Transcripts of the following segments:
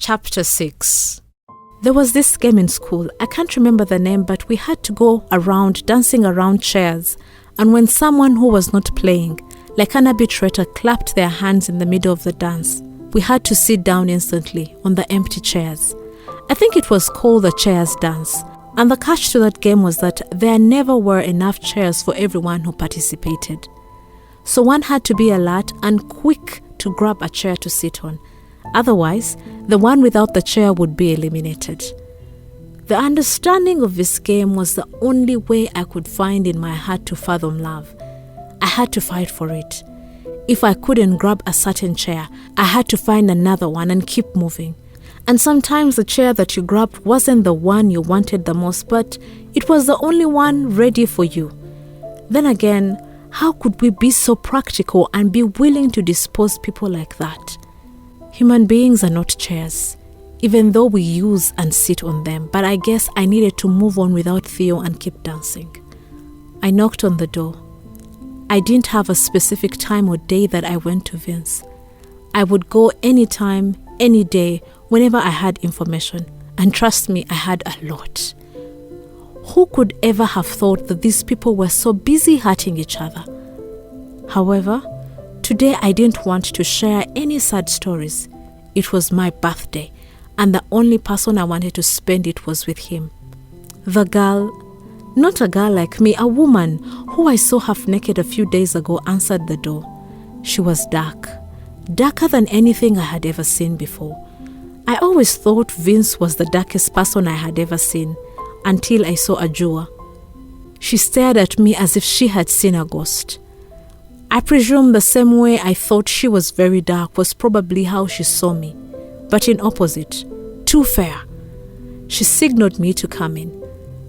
Chapter 6. There was this game in school. I can't remember the name, but we had to go around dancing around chairs. And when someone who was not playing, like an arbitrator, clapped their hands in the middle of the dance, we had to sit down instantly on the empty chairs. I think it was called the chairs dance. And the catch to that game was that there never were enough chairs for everyone who participated. So one had to be alert and quick to grab a chair to sit on. Otherwise, the one without the chair would be eliminated. The understanding of this game was the only way I could find in my heart to fathom love. I had to fight for it. If I couldn't grab a certain chair, I had to find another one and keep moving. And sometimes the chair that you grabbed wasn't the one you wanted the most, but it was the only one ready for you. Then again, how could we be so practical and be willing to dispose people like that? Human beings are not chairs, even though we use and sit on them, but I guess I needed to move on without Theo and keep dancing. I knocked on the door. I didn't have a specific time or day that I went to Vince. I would go anytime, any day, whenever I had information. And trust me, I had a lot. Who could ever have thought that these people were so busy hurting each other? However, today I didn't want to share any sad stories. It was my birthday, and the only person I wanted to spend it was with him. The girl, not a girl like me, a woman who I saw half naked a few days ago, answered the door. She was dark, darker than anything I had ever seen before. I always thought Vince was the darkest person I had ever seen, until I saw Ajua. She stared at me as if she had seen a ghost. I presume the same way I thought she was very dark was probably how she saw me, but in opposite, too fair. She signaled me to come in.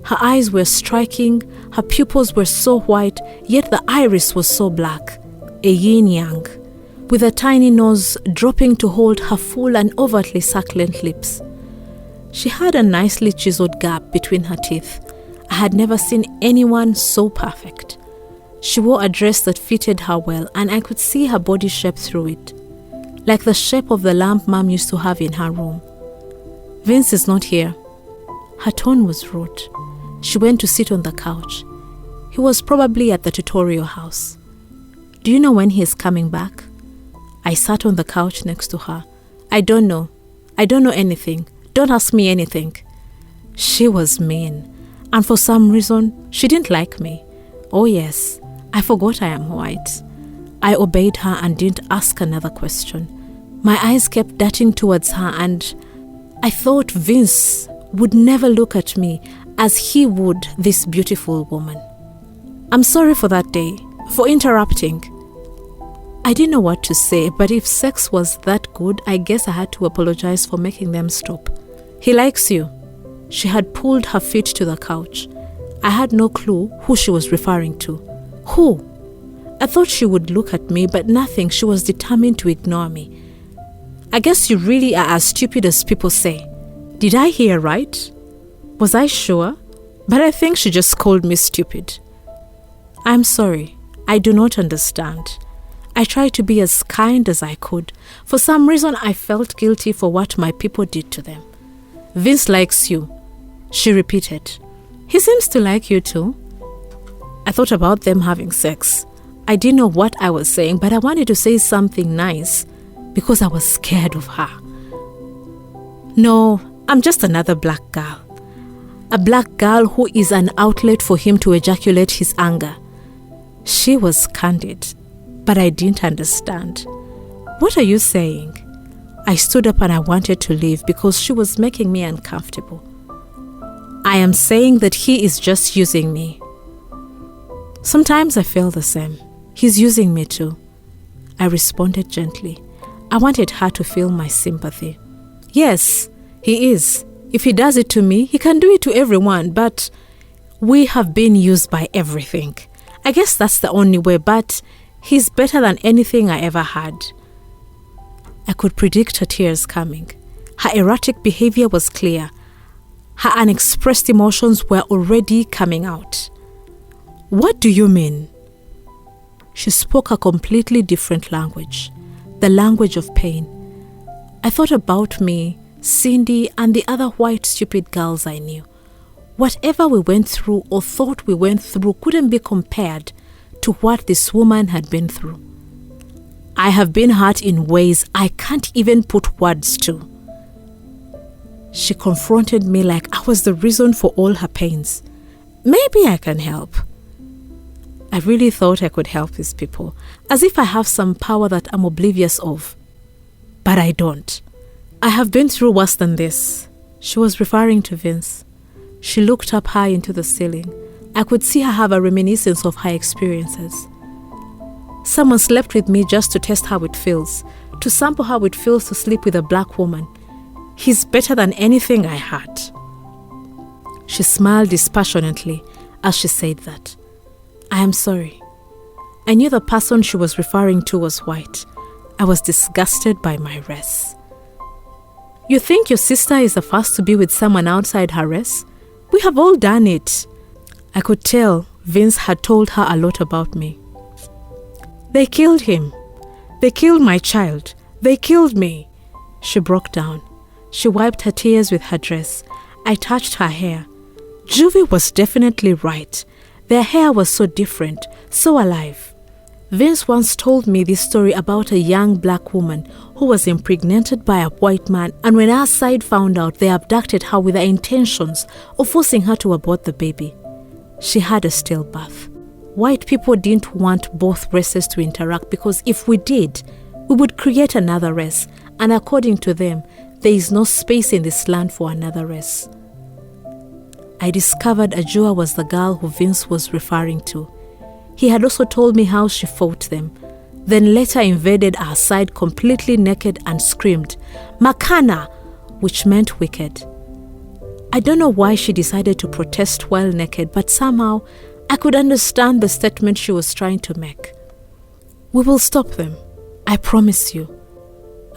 Her eyes were striking, her pupils were so white, yet the iris was so black, a yin-yang, with a tiny nose dropping to hold her full and overtly succulent lips. She had a nicely chiseled gap between her teeth. I had never seen anyone so perfect. She wore a dress that fitted her well, and I could see her body shape through it, like the shape of the lamp Mom used to have in her room. Vince is not here. Her tone was rude. She went to sit on the couch. He was probably at the tutorial house. Do you know when he is coming back? I sat on the couch next to her. I don't know. I don't know anything. Don't ask me anything. She was mean. And for some reason, she didn't like me. Oh yes, I forgot I am white. I obeyed her and didn't ask another question. My eyes kept darting towards her, and I thought Vince would never look at me as he would this beautiful woman. I'm sorry for that day, for interrupting. I didn't know what to say, but if sex was that good, I guess I had to apologize for making them stop. He likes you. She had pulled her feet to the couch. I had no clue who she was referring to. Who? I thought she would look at me, but nothing. She was determined to ignore me. I guess you really are as stupid as people say. Did I hear right? Was I sure? But I think she just called me stupid. I'm sorry. I do not understand. I tried to be as kind as I could. For some reason, I felt guilty for what my people did to them. Vince likes you, she repeated. He seems to like you too. I thought about them having sex. I didn't know what I was saying, but I wanted to say something nice because I was scared of her. No, I'm just another black girl. A black girl who is an outlet for him to ejaculate his anger. She was candid, but I didn't understand. What are you saying? I stood up and I wanted to leave because she was making me uncomfortable. I am saying that he is just using me. Sometimes I feel the same. He's using me too. I responded gently. I wanted her to feel my sympathy. Yes, he is. If he does it to me, he can do it to everyone, but we have been used by everything. I guess that's the only way, but he's better than anything I ever had. I could predict her tears coming. Her erratic behavior was clear. Her unexpressed emotions were already coming out. What do you mean? She spoke a completely different language, the language of pain. I thought about me Cindy, and the other white stupid girls I knew. Whatever we went through or thought we went through couldn't be compared to what this woman had been through. I have been hurt in ways I can't even put words to. She confronted me like I was the reason for all her pains. Maybe I can help. I really thought I could help these people, as if I have some power that I'm oblivious of. But I don't. I have been through worse than this. She was referring to Vince. She looked up high into the ceiling. I could see her have a reminiscence of her experiences. Someone slept with me just to test how it feels, to sample how it feels to sleep with a black woman. He's better than anything I had. She smiled dispassionately as she said that. I am sorry. I knew the person she was referring to was white. I was disgusted by my race. You think your sister is the first to be with someone outside her race? We have all done it. I could tell Vince had told her a lot about me. They killed him. They killed my child. They killed me. She broke down. She wiped her tears with her dress. I touched her hair. Juvie was definitely right. Their hair was so different, so alive. Vince once told me this story about a young black woman who was impregnated by a white man, and when our side found out, they abducted her with the intentions of forcing her to abort the baby. She had a stillbirth. White people didn't want both races to interact because if we did, we would create another race, and according to them, there is no space in this land for another race. I discovered Ajua was the girl who Vince was referring to. He had also told me how she fought them, then later invaded our side completely naked and screamed, Makana, which meant wicked. I don't know why she decided to protest while naked, but somehow I could understand the statement she was trying to make. We will stop them, I promise you.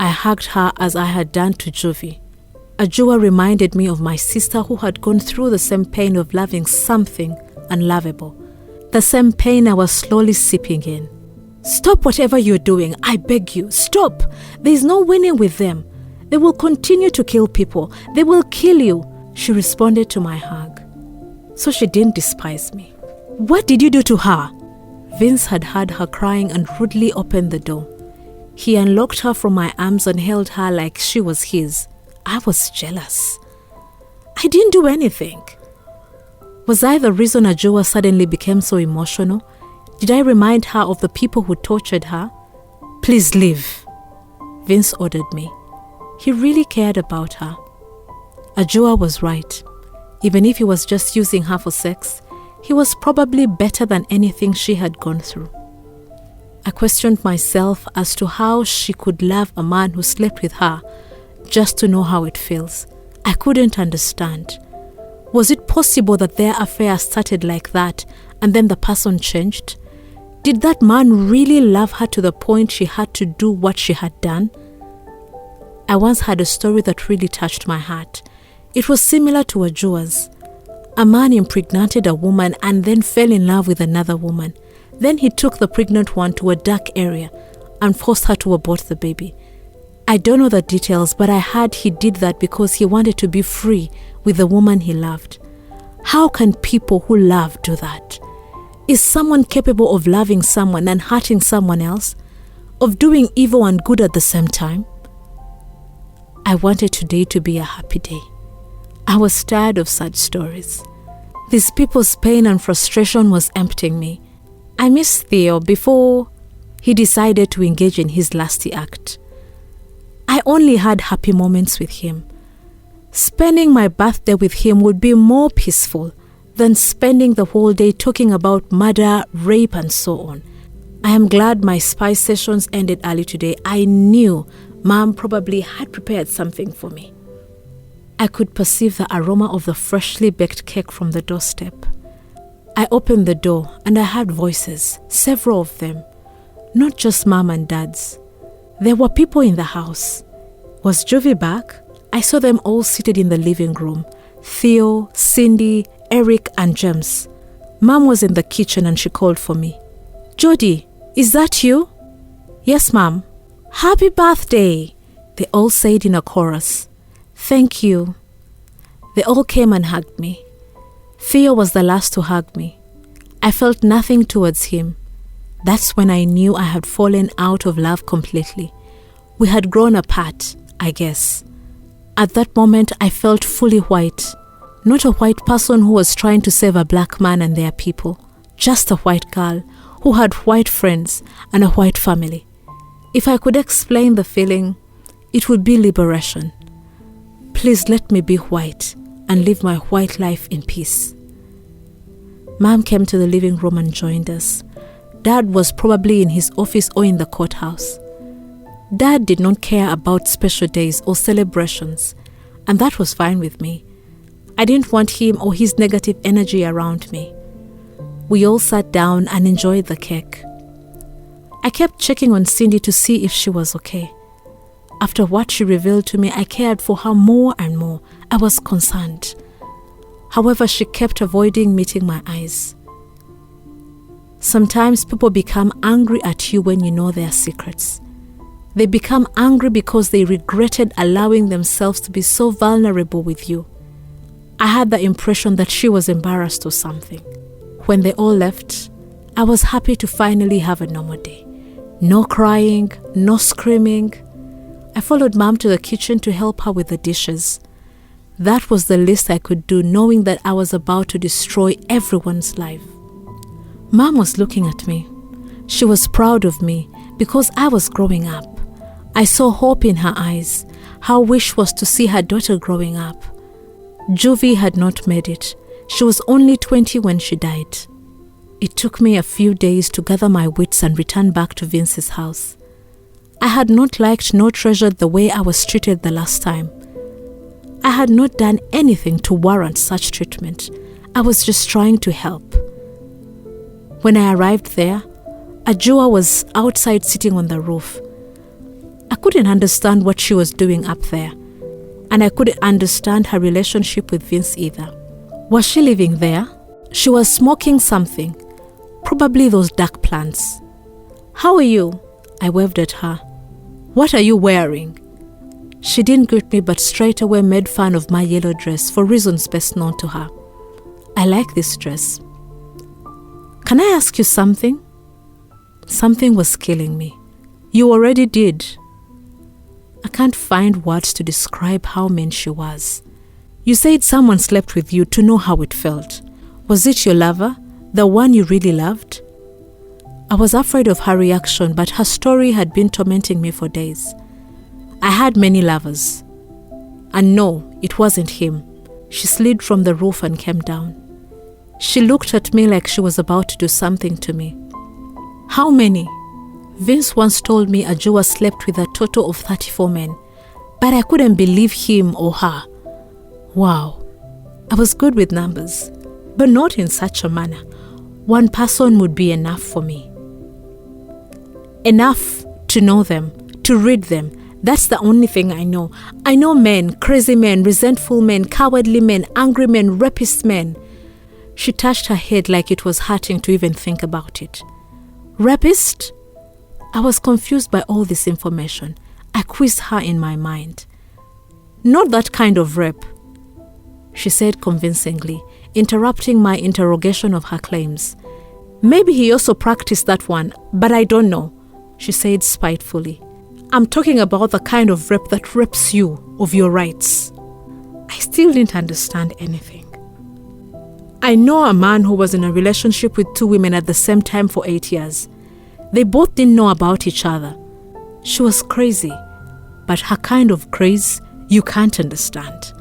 I hugged her as I had done to Juvie. Ajua reminded me of my sister who had gone through the same pain of loving something unlovable. The same pain I was slowly seeping in. Stop whatever you're doing, I beg you, stop. There is no winning with them. They will continue to kill people. They will kill you. She responded to my hug. So she didn't despise me. What did you do to her? Vince had heard her crying and rudely opened the door. He unlocked her from my arms and held her like she was his. I was jealous. I didn't do anything. Was I the reason Ajua suddenly became so emotional? Did I remind her of the people who tortured her? Please leave, Vince ordered me. He really cared about her. Ajua was right. Even if he was just using her for sex, he was probably better than anything she had gone through. I questioned myself as to how she could love a man who slept with her just to know how it feels. I couldn't understand. Was it possible that their affair started like that and then the person changed? Did that man really love her to the point she had to do what she had done? I once had a story that really touched my heart. It was similar to Ajua's. A man impregnated a woman and then fell in love with another woman. Then he took the pregnant one to a dark area and forced her to abort the baby. I don't know the details, but I heard he did that because he wanted to be free with the woman he loved. How can people who love do that? Is someone capable of loving someone and hurting someone else? Of doing evil and good at the same time? I wanted today to be a happy day. I was tired of such stories. These people's pain and frustration was emptying me. I missed Theo before he decided to engage in his lusty act. I only had happy moments with him. Spending my birthday with him would be more peaceful than spending the whole day talking about murder, rape, and so on. I am glad my spice sessions ended early today. I knew Mom probably had prepared something for me. I could perceive the aroma of the freshly baked cake from the doorstep. I opened the door and I heard voices, several of them, not just Mom and Dad's. There were people in the house. Was Juvie back? I saw them all seated in the living room. Theo, Cindy, Eric, and James. Mom was in the kitchen and she called for me. Jodi, is that you? Yes, Mom. Happy birthday, they all said in a chorus. Thank you. They all came and hugged me. Theo was the last to hug me. I felt nothing towards him. That's when I knew I had fallen out of love completely. We had grown apart, I guess. At that moment, I felt fully white. Not a white person who was trying to save a black man and their people. Just a white girl who had white friends and a white family. If I could explain the feeling, it would be liberation. Please let me be white and live my white life in peace. Mom came to the living room and joined us. Dad was probably in his office or in the courthouse. Dad did not care about special days or celebrations, and that was fine with me. I didn't want him or his negative energy around me. We all sat down and enjoyed the cake. I kept checking on Cindy to see if she was okay. After what she revealed to me, I cared for her more and more. I was concerned. However, she kept avoiding meeting my eyes. Sometimes people become angry at you when you know their secrets. They become angry because they regretted allowing themselves to be so vulnerable with you. I had the impression that she was embarrassed or something. When they all left, I was happy to finally have a normal day. No crying, no screaming. I followed Mom to the kitchen to help her with the dishes. That was the least I could do, knowing that I was about to destroy everyone's life. Mom was looking at me. She was proud of me because I was growing up. I saw hope in her eyes. Her wish was to see her daughter growing up. Juvie had not made it. She was only 20 when she died. It took me a few days to gather my wits and return back to Vince's house. I had not liked nor treasured the way I was treated the last time. I had not done anything to warrant such treatment. I was just trying to help. When I arrived there, Ajua was outside sitting on the roof. I couldn't understand what she was doing up there, and I couldn't understand her relationship with Vince either. Was she living there? She was smoking something, probably those dark plants. "How are you?" I waved at her. "What are you wearing?" She didn't greet me but straight away made fun of my yellow dress for reasons best known to her. "I like this dress." "Can I ask you something?" Something was killing me. "You already did." I can't find words to describe how mean she was. "You said someone slept with you to know how it felt. Was it your lover, the one you really loved?" I was afraid of her reaction, but her story had been tormenting me for days. I had many lovers. And no, it wasn't him. She slid from the roof and came down. She looked at me like she was about to do something to me. "How many?" Vince once told me Ajua slept with a total of 34 men, but I couldn't believe him or her. Wow. I was good with numbers, but not in such a manner. One person would be enough for me. Enough to know them, to read them. That's the only thing I know. I know men, crazy men, resentful men, cowardly men, angry men, rapist men. She touched her head like it was hurting to even think about it. Rapist? I was confused by all this information. I quizzed her in my mind. "Not that kind of rape," she said convincingly, interrupting my interrogation of her claims. "Maybe he also practiced that one, but I don't know," she said spitefully. "I'm talking about the kind of rape that rapes you of your rights." I still didn't understand anything. I know a man who was in a relationship with 2 women at the same time for 8 years. They both didn't know about each other. She was crazy, but her kind of craze you can't understand.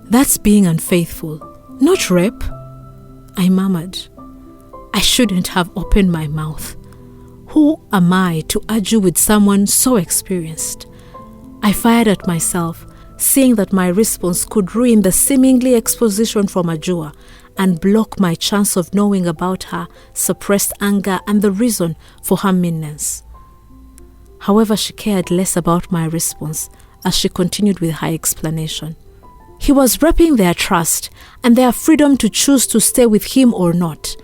That's being unfaithful, not rape, I murmured. I shouldn't have opened my mouth. Who am I to argue with someone so experienced? I fired at myself, seeing that my response could ruin the seemingly exposition from Ajua and block my chance of knowing about her suppressed anger and the reason for her meanness. However, she cared less about my response as she continued with her explanation. He was raping their trust and their freedom to choose to stay with him or not.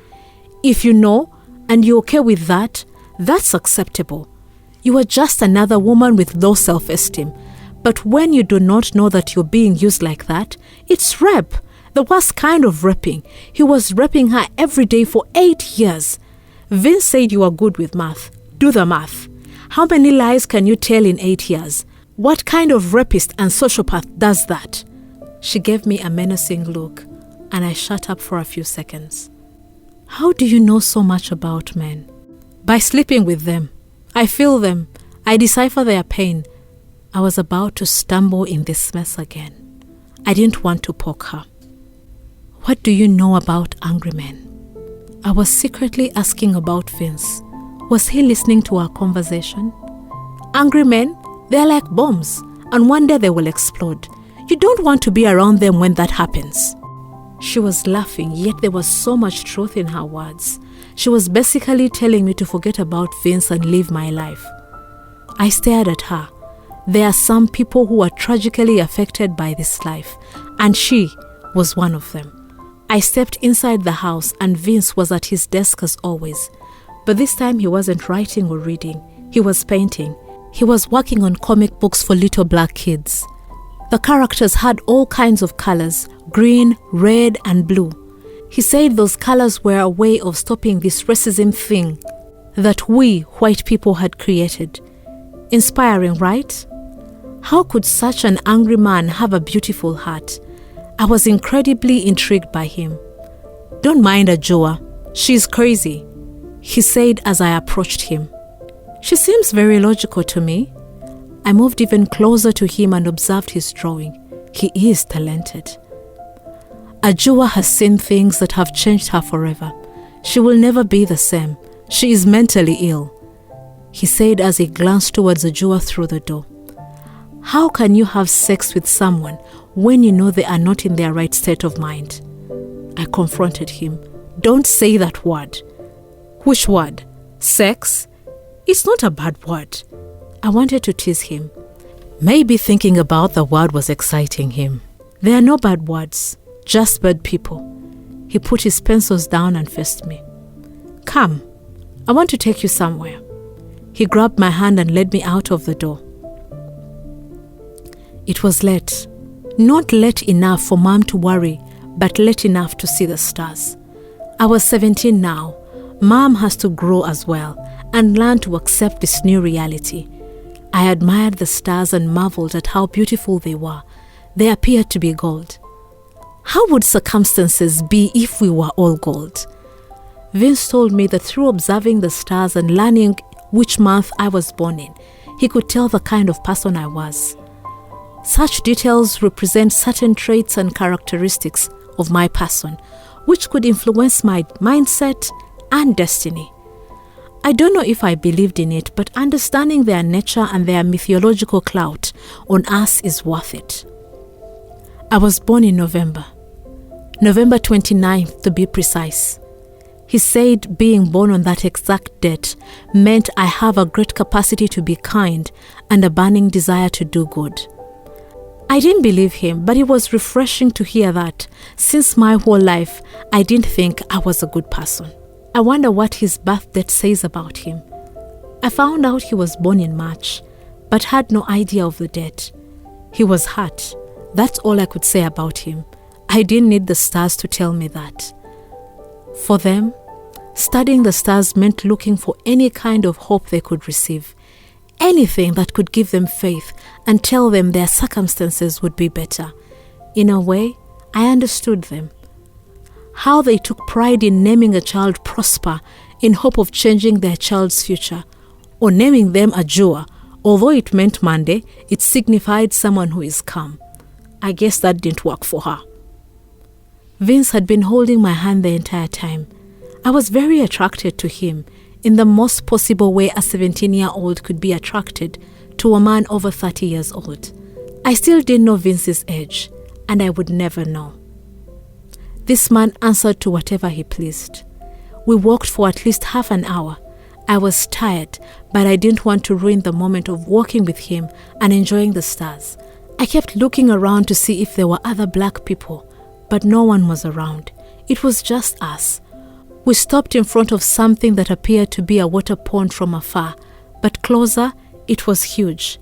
If you know and you're okay with that, that's acceptable. You are just another woman with low self-esteem. But when you do not know that you're being used like that, it's rape. The worst kind of raping. He was raping her every day for 8 years. Vince said you are good with math. Do the math. How many lies can you tell in 8 years? What kind of rapist and sociopath does that? She gave me a menacing look, and I shut up for a few seconds. How do you know so much about men? By sleeping with them. I feel them. I decipher their pain. I was about to stumble in this mess again. I didn't want to poke her. What do you know about angry men? I was secretly asking about Vince. Was he listening to our conversation? Angry men, they're like bombs, and one day they will explode. You don't want to be around them when that happens. She was laughing, yet there was so much truth in her words. She was basically telling me to forget about Vince and live my life. I stared at her. There are some people who are tragically affected by this life, and she was one of them. I stepped inside the house and Vince was at his desk as always. But this time he wasn't writing or reading. He was painting. He was working on comic books for little black kids. The characters had all kinds of colors, green, red, and blue. He said those colors were a way of stopping this racism thing that we, white people, had created. Inspiring, right? How could such an angry man have a beautiful heart? I was incredibly intrigued by him. Don't mind Ajua. She's crazy, he said as I approached him. She seems very logical to me. I moved even closer to him and observed his drawing. He is talented. Ajua has seen things that have changed her forever. She will never be the same. She is mentally ill, he said as he glanced towards Ajua through the door. How can you have sex with someone when you know they are not in their right state of mind? I confronted him. Don't say that word. Which word? Sex? It's not a bad word. I wanted to tease him. Maybe thinking about the word was exciting him. There are no bad words, just bad people. He put his pencils down and faced me. Come, I want to take you somewhere. He grabbed my hand and led me out of the door. It was late. Not late enough for Mom to worry, but late enough to see the stars. I was 17 now. Mom has to grow as well and learn to accept this new reality. I admired the stars and marveled at how beautiful they were. They appeared to be gold. How would circumstances be if we were all gold? Vince told me that through observing the stars and learning which month I was born in, he could tell the kind of person I was. Such details represent certain traits and characteristics of my person, which could influence my mindset and destiny. I don't know if I believed in it, but understanding their nature and their mythological clout on us is worth it. I was born in November 29th to be precise. He said being born on that exact date meant I have a great capacity to be kind and a burning desire to do good. I didn't believe him, but it was refreshing to hear that. Since my whole life, I didn't think I was a good person. I wonder what his birth date says about him. I found out he was born in March, but had no idea of the date. He was hurt. That's all I could say about him. I didn't need the stars to tell me that. For them, studying the stars meant looking for any kind of hope they could receive. Anything that could give them faith and tell them their circumstances would be better. In a way, I understood them. How they took pride in naming a child Prosper in hope of changing their child's future, or naming them Ajua. Although it meant Monday, it signified someone who is calm. I guess that didn't work for her. Vince had been holding my hand the entire time. I was very attracted to him, in the most possible way a 17-year-old could be attracted to a man over 30 years old. I still didn't know Vince's age, and I would never know. This man answered to whatever he pleased. We walked for at least half an hour. I was tired, but I didn't want to ruin the moment of walking with him and enjoying the stars. I kept looking around to see if there were other black people, but no one was around. It was just us. We stopped in front of something that appeared to be a water pond from afar, but closer, it was huge.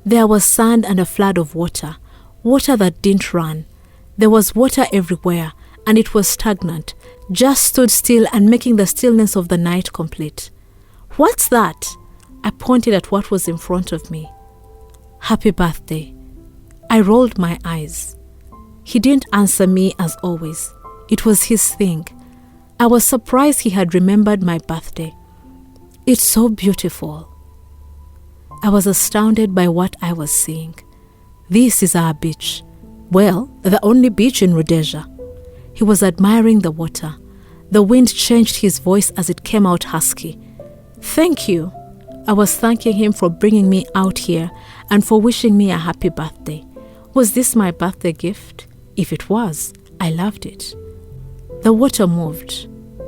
There was sand and a flood of water, water that didn't run. There was water everywhere, and it was stagnant, just stood still and making the stillness of the night complete. "What's that?" I pointed at what was in front of me. "Happy birthday." I rolled my eyes. He didn't answer me as always. It was his thing. I was surprised he had remembered my birthday. "It's so beautiful." I was astounded by what I was seeing. "This is our beach. Well, the only beach in Rhodesia." He was admiring the water. The wind changed his voice as it came out husky. "Thank you." I was thanking him for bringing me out here and for wishing me a happy birthday. Was this my birthday gift? If it was, I loved it. The water moved.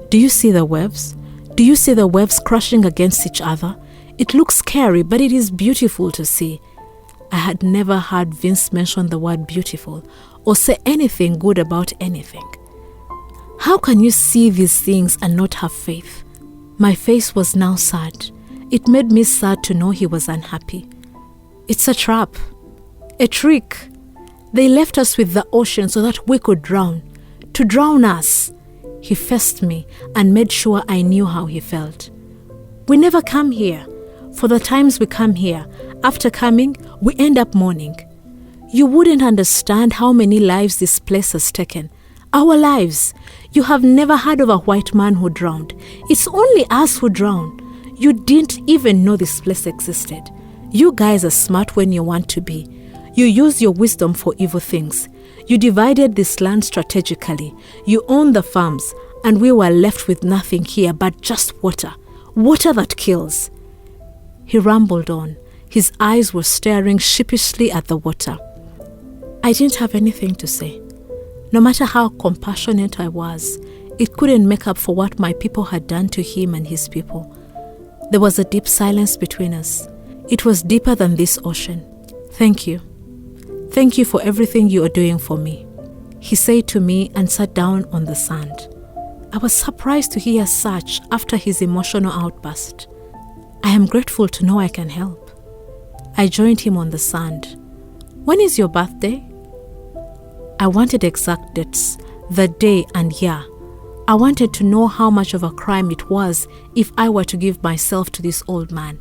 Do you see the waves? Do you see the waves crashing against each other? It looks scary, but it is beautiful to see. I had never heard Vince mention the word beautiful or say anything good about anything. How can you see these things and not have faith? My face was now sad. It made me sad to know he was unhappy. It's a trap. A trick. They left us with the ocean so that we could drown. To drown us. He faced me and made sure I knew how he felt. We never come here. For the times we come here, after coming, we end up mourning. You wouldn't understand how many lives this place has taken. Our lives. You have never heard of a white man who drowned. It's only us who drown. You didn't even know this place existed. You guys are smart when you want to be. You use your wisdom for evil things. You divided this land strategically. You own the farms, and we were left with nothing here but just water. Water that kills. He rambled on. His eyes were staring sheepishly at the water. I didn't have anything to say. No matter how compassionate I was, it couldn't make up for what my people had done to him and his people. There was a deep silence between us. It was deeper than this ocean. "Thank you. Thank you for everything you are doing for me," he said to me and sat down on the sand. I was surprised to hear such after his emotional outburst. I am grateful to know I can help. I joined him on the sand. "When is your birthday?" I wanted exact dates, the day and year. I wanted to know how much of a crime it was if I were to give myself to this old man.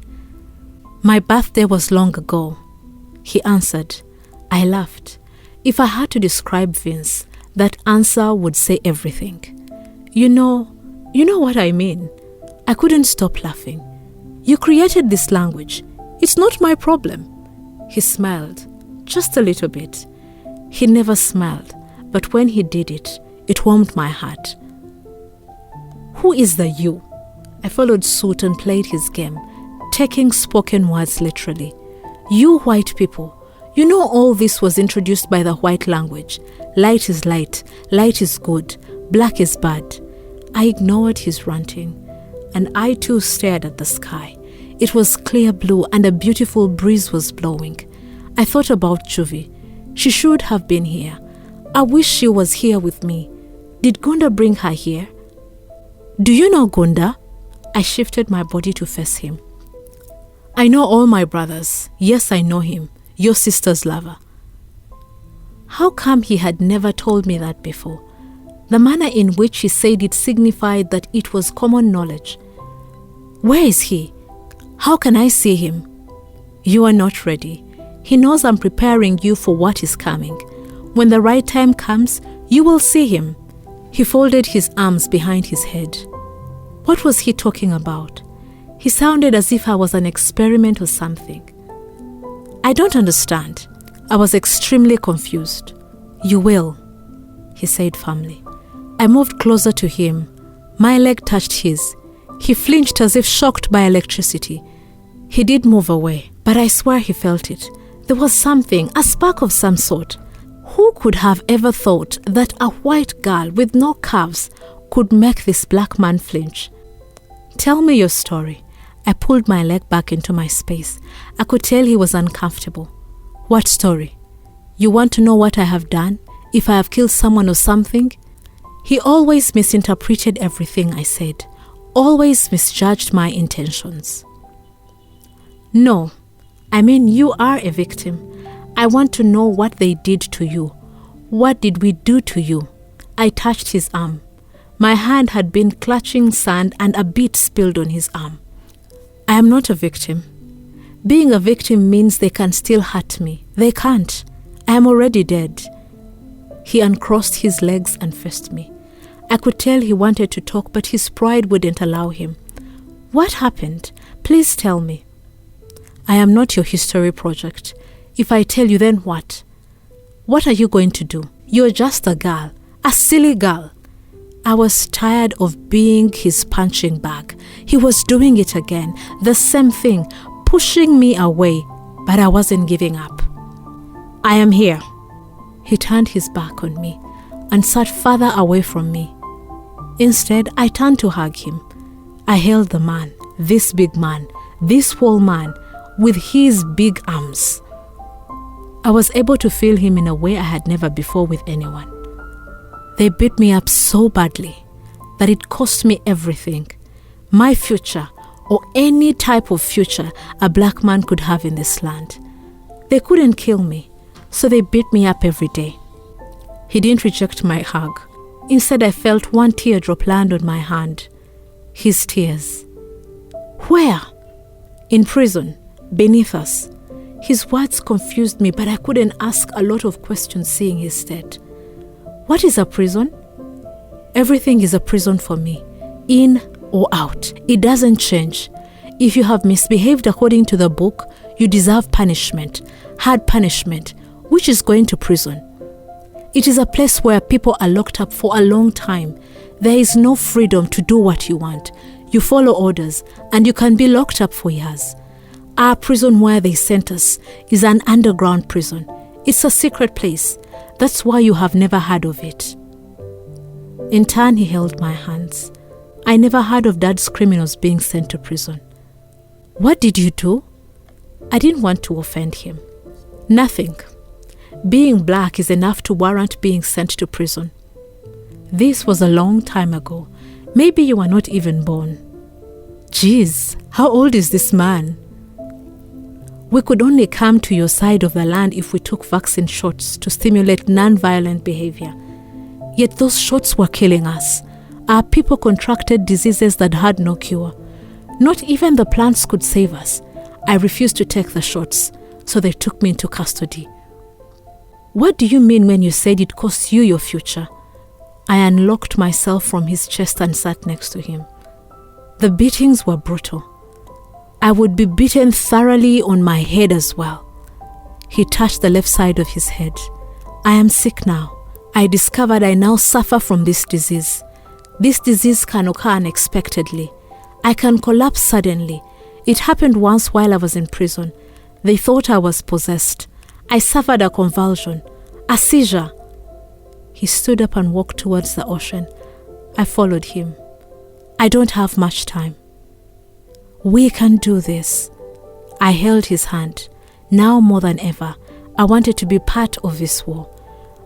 "My birthday was long ago," he answered. I laughed. If I had to describe Vince, that answer would say everything. You know what I mean. I couldn't stop laughing. "You created this language. It's not my problem." He smiled, just a little bit. He never smiled, but when he did it, it warmed my heart. "Who is the you?" I followed suit and played his game, taking spoken words literally. "You white people. You know all this was introduced by the white language. Light is light, light is good, black is bad." I ignored his ranting, and I too stared at the sky. It was clear blue and a beautiful breeze was blowing. I thought about Juvi. She should have been here. I wish she was here with me. Did Gunda bring her here? "Do you know Gunda?" I shifted my body to face him. "I know all my brothers. Yes, I know him. Your sister's lover." How come he had never told me that before? The manner in which he said it signified that it was common knowledge. "Where is he? How can I see him?" "You are not ready. He knows I'm preparing you for what is coming. When the right time comes, you will see him." He folded his arms behind his head. What was he talking about? He sounded as if I was an experiment or something. I don't understand. I was extremely confused. "You will," he said firmly. I moved closer to him. My leg touched his. He flinched as if shocked by electricity. He did move away, but I swear he felt it. There was something, a spark of some sort. Who could have ever thought that a white girl with no curves could make this black man flinch? "Tell me your story." I pulled my leg back into my space. I could tell he was uncomfortable. "What story? You want to know what I have done? If I have killed someone or something?" He always misinterpreted everything I said, always misjudged my intentions. "No, I mean, you are a victim. I want to know what they did to you. What did we do to you? I touched his arm. My hand had been clutching sand and a bit spilled on his arm. I am not a victim. Being a victim means they can still hurt me. They can't. I am already dead. He uncrossed his legs and faced me. I could tell he wanted to talk, but his pride wouldn't allow him. What happened? Please tell me. I am not your history project. If I tell you, then what? What are you going to do? You're just a girl, a silly girl. I was tired of being his punching bag. He was doing it again, the same thing, pushing me away, but I wasn't giving up. I am here. He turned his back on me and sat further away from me. Instead, I turned to hug him. I held the man, this big man, this whole man, with his big arms. I was able to feel him in a way I had never before with anyone. They beat me up so badly that it cost me everything. My future, or any type of future a black man could have in this land. They couldn't kill me, so they beat me up every day. He didn't reject my hug. Instead, I felt one teardrop land on my hand. His tears. Where? In prison, beneath us. His words confused me, but I couldn't ask a lot of questions seeing his dead. What is a prison? Everything is a prison for me, in or out. It doesn't change. If you have misbehaved according to the book, you deserve punishment, hard punishment, which is going to prison. It is a place where people are locked up for a long time. There is no freedom to do what you want. You follow orders, and you can be locked up for years. Our prison where they sent us is an underground prison. It's a secret place. That's why you have never heard of it. In turn, he held my hands. I never heard of Dad's criminals being sent to prison. What did you do? I didn't want to offend him. Nothing. Being black is enough to warrant being sent to prison. This was a long time ago. Maybe you were not even born. Jeez, how old is this man? We could only come to your side of the land if we took vaccine shots to stimulate non-violent behavior. Yet those shots were killing us. Our people contracted diseases that had no cure. Not even the plants could save us. I refused to take the shots, so they took me into custody. What do you mean when you said it cost you your future? I unlocked myself from his chest and sat next to him. The beatings were brutal. I would be beaten thoroughly on my head as well. He touched the left side of his head. I am sick now. I discovered I now suffer from this disease. This disease can occur unexpectedly. I can collapse suddenly. It happened once while I was in prison. They thought I was possessed. I suffered a convulsion, a seizure. He stood up and walked towards the ocean. I followed him. I don't have much time. We can do this. I held his hand. Now more than ever, I wanted to be part of this war.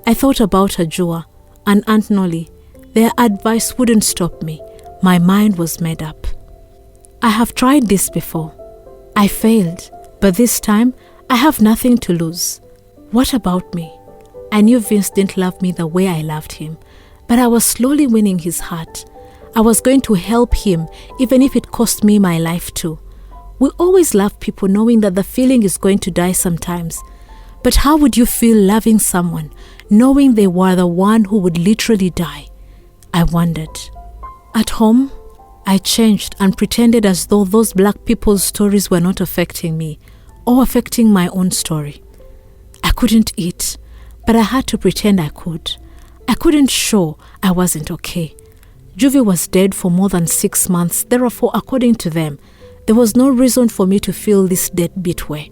I thought about Ajua and Aunt Nolly. Their advice wouldn't stop me. My mind was made up. I have tried this before. I failed, but this time I have nothing to lose. What about me? I knew Vince didn't love me the way I loved him, but I was slowly winning his heart. I was going to help him, even if it cost me my life too. We always love people knowing that the feeling is going to die sometimes. But how would you feel loving someone, knowing they were the one who would literally die? I wondered. At home, I changed and pretended as though those black people's stories were not affecting me or affecting my own story. I couldn't eat, but I had to pretend I could. I couldn't show I wasn't okay. Juvie was dead for more than 6 months, therefore, according to them, there was no reason for me to feel this deadbeat way.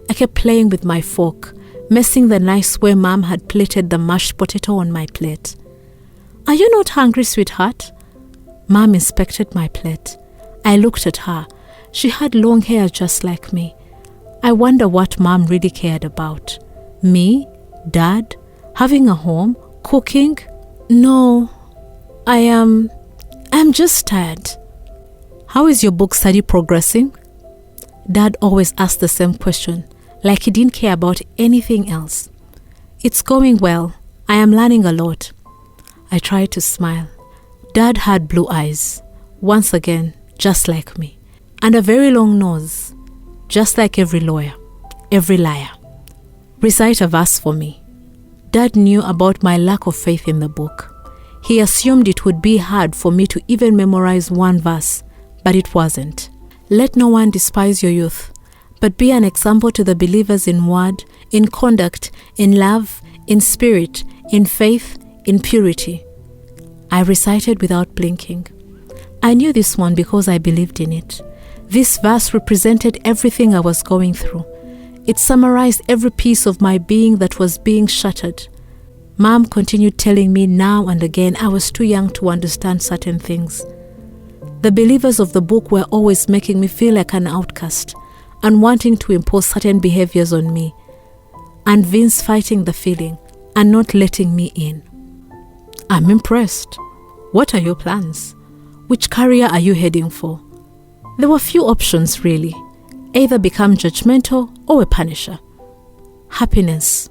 I kept playing with my fork, messing the nice way Mom had plated the mashed potato on my plate. Are you not hungry, sweetheart? Mom inspected my plate. I looked at her. She had long hair just like me. I wonder what Mom really cared about. Me? Dad? Having a home? Cooking? No. I'm just tired. How is your book study progressing? Dad always asked the same question, like he didn't care about anything else. It's going well. I am learning a lot. I tried to smile. Dad had blue eyes, once again, just like me, and a very long nose, just like every lawyer, every liar. Recite a verse for me. Dad knew about my lack of faith in the book. He assumed it would be hard for me to even memorize one verse, but it wasn't. Let no one despise your youth, but be an example to the believers in word, in conduct, in love, in spirit, in faith, in purity. I recited without blinking. I knew this one because I believed in it. This verse represented everything I was going through. It summarized every piece of my being that was being shattered. Mom continued telling me now and again I was too young to understand certain things. The believers of the book were always making me feel like an outcast and wanting to impose certain behaviors on me, and Vince fighting the feeling and not letting me in. I'm impressed. What are your plans? Which career are you heading for? There were few options really. Either become judgmental or a punisher. Happiness.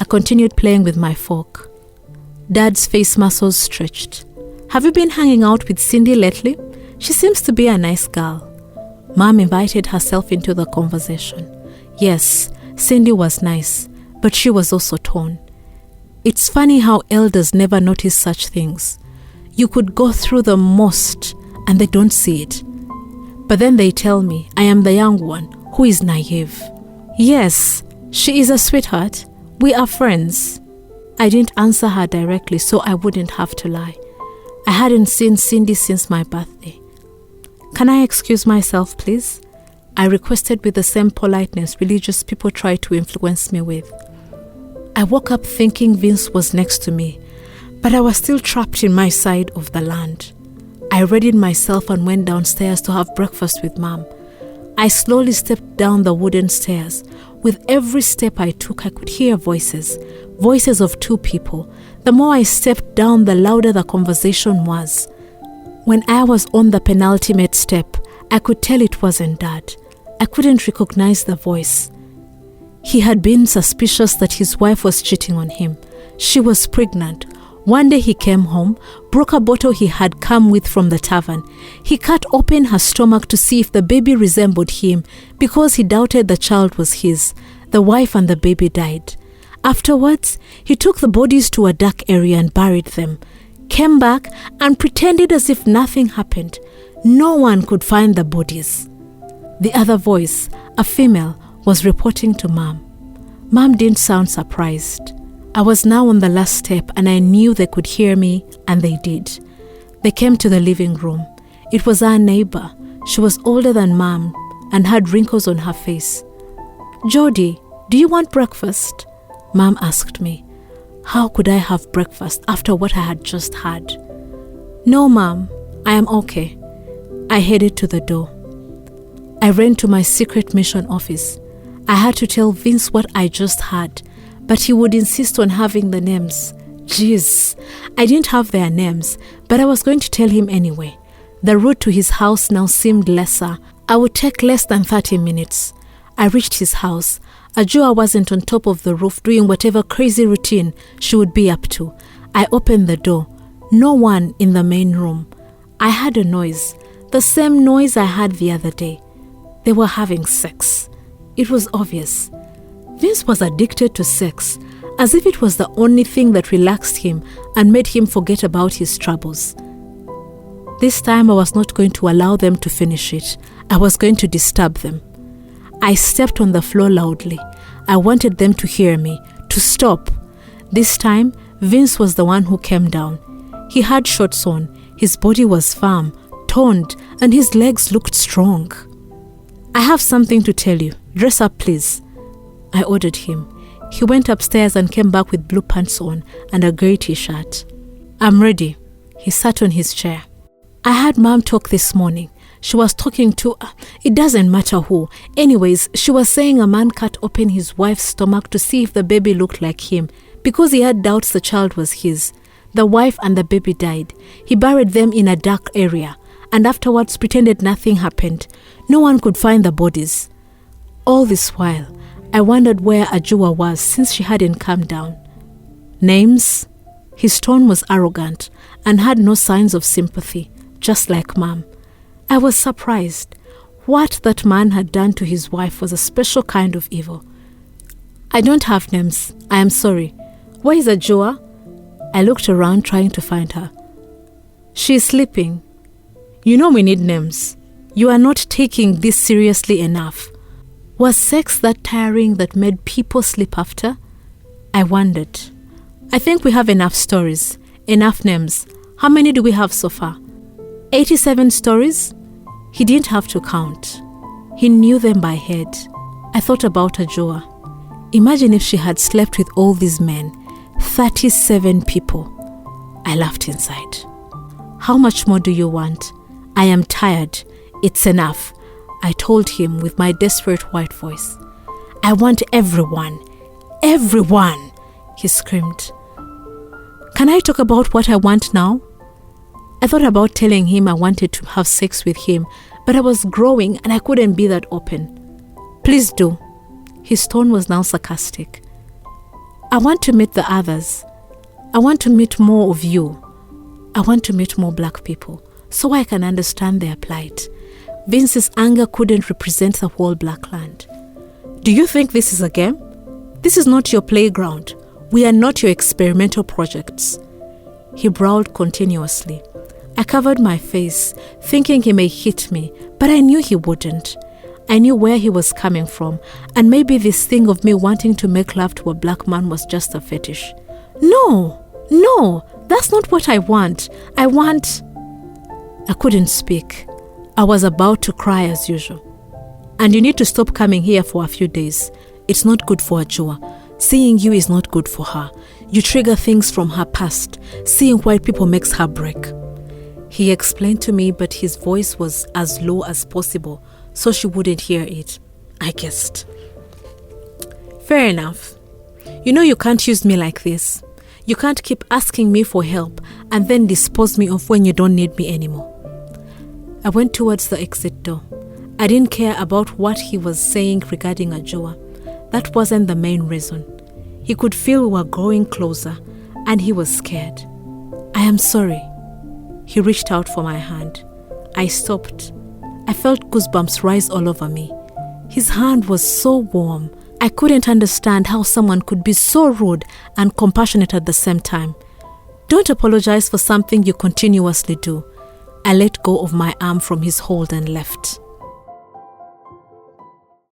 I continued playing with my fork. Dad's face muscles stretched. Have you been hanging out with Cindy lately? She seems to be a nice girl. Mom invited herself into the conversation. Yes, Cindy was nice, but she was also torn. It's funny how elders never notice such things. You could go through the most and they don't see it. But then they tell me I am the young one who is naive. Yes, she is a sweetheart. We are friends. I didn't answer her directly so I wouldn't have to lie. I hadn't seen Cindy since my birthday. Can I excuse myself, please? I requested with the same politeness religious people try to influence me with. I woke up thinking Vince was next to me, but I was still trapped in my side of the land. I readied myself and went downstairs to have breakfast with Mom. I slowly stepped down the wooden stairs. With every step I took, I could hear voices of two people. The more I stepped down, the louder the conversation was. When I was on the penultimate step, I could tell it wasn't Dad. I couldn't recognize the voice. He had been suspicious that his wife was cheating on him. She was pregnant. One day he came home, broke a bottle he had come with from the tavern. He cut open her stomach to see if the baby resembled him because he doubted the child was his. The wife and the baby died. Afterwards, he took the bodies to a dark area and buried them, came back and pretended as if nothing happened. No one could find the bodies. The other voice, a female, was reporting to Mom. Mom didn't sound surprised. I was now on the last step and I knew they could hear me, and they did. They came to the living room. It was our neighbor. She was older than Mom and had wrinkles on her face. Jodi, do you want breakfast? Mom asked me. How could I have breakfast after what I had just had? No, Mom, I am okay. I headed to the door. I ran to my secret mission office. I had to tell Vince what I just had, but he would insist on having the names. Jeez, I didn't have their names, but I was going to tell him anyway. The route to his house now seemed lesser. I would take less than 30 minutes. I reached his house. Ajua wasn't on top of the roof doing whatever crazy routine she would be up to. I opened the door. No one in the main room. I heard a noise, the same noise I had the other day. They were having sex. It was obvious. Vince was addicted to sex, as if it was the only thing that relaxed him and made him forget about his troubles. This time I was not going to allow them to finish it. I was going to disturb them. I stepped on the floor loudly. I wanted them to hear me, to stop. This time, Vince was the one who came down. He had shorts on, his body was firm, toned, and his legs looked strong. I have something to tell you. Dress up, please. I ordered him. He went upstairs and came back with blue pants on and a grey t-shirt. I'm ready. He sat on his chair. I had Mom talk this morning. She was talking to, it doesn't matter who. Anyways, she was saying a man cut open his wife's stomach to see if the baby looked like him because he had doubts the child was his. The wife and the baby died. He buried them in a dark area. and afterwards pretended nothing happened. No one could find the bodies. All this while, I wondered where Ajua was since she hadn't come down. Names? His tone was arrogant and had no signs of sympathy, just like Mom. I was surprised. What that man had done to his wife was a special kind of evil. I don't have names. I am sorry. Where is Ajua? I looked around trying to find her. She is sleeping. You know we need names. You are not taking this seriously enough. Was sex that tiring that made people sleep after? I wondered. I think we have enough stories, enough names. How many do we have so far? 87 stories? He didn't have to count. He knew them by head. I thought about Ajua. Imagine if she had slept with all these men, 37 people. I laughed inside. How much more do you want? I am tired. It's enough, I told him with my desperate white voice. I want everyone. Everyone, he screamed. Can I talk about what I want now? I thought about telling him I wanted to have sex with him, but I was growing and I couldn't be that open. Please do. His tone was now sarcastic. I want to meet the others. I want to meet more of you. I want to meet more black people so I can understand their plight. Vince's anger couldn't represent the whole black land. Do you think this is a game? This is not your playground. We are not your experimental projects. He growled continuously. I covered my face, thinking he may hit me, but I knew he wouldn't. I knew where he was coming from, and maybe this thing of me wanting to make love to a black man was just a fetish. No, that's not what I want. I couldn't speak. I was about to cry as usual. And you need to stop coming here for a few days. It's not good for Ajua. Seeing you is not good for her. You trigger things from her past. Seeing white people makes her break. He explained to me, but his voice was as low as possible, so she wouldn't hear it, I guessed. Fair enough. You know you can't use me like this. You can't keep asking me for help and then dispose me of when you don't need me anymore. I went towards the exit door. I didn't care about what he was saying regarding Ajua. That wasn't the main reason. He could feel we were growing closer, and he was scared. I am sorry. He reached out for my hand. I stopped. I felt goosebumps rise all over me. His hand was so warm. I couldn't understand how someone could be so rude and compassionate at the same time. Don't apologize for something you continuously do. I let go of my arm from his hold and left.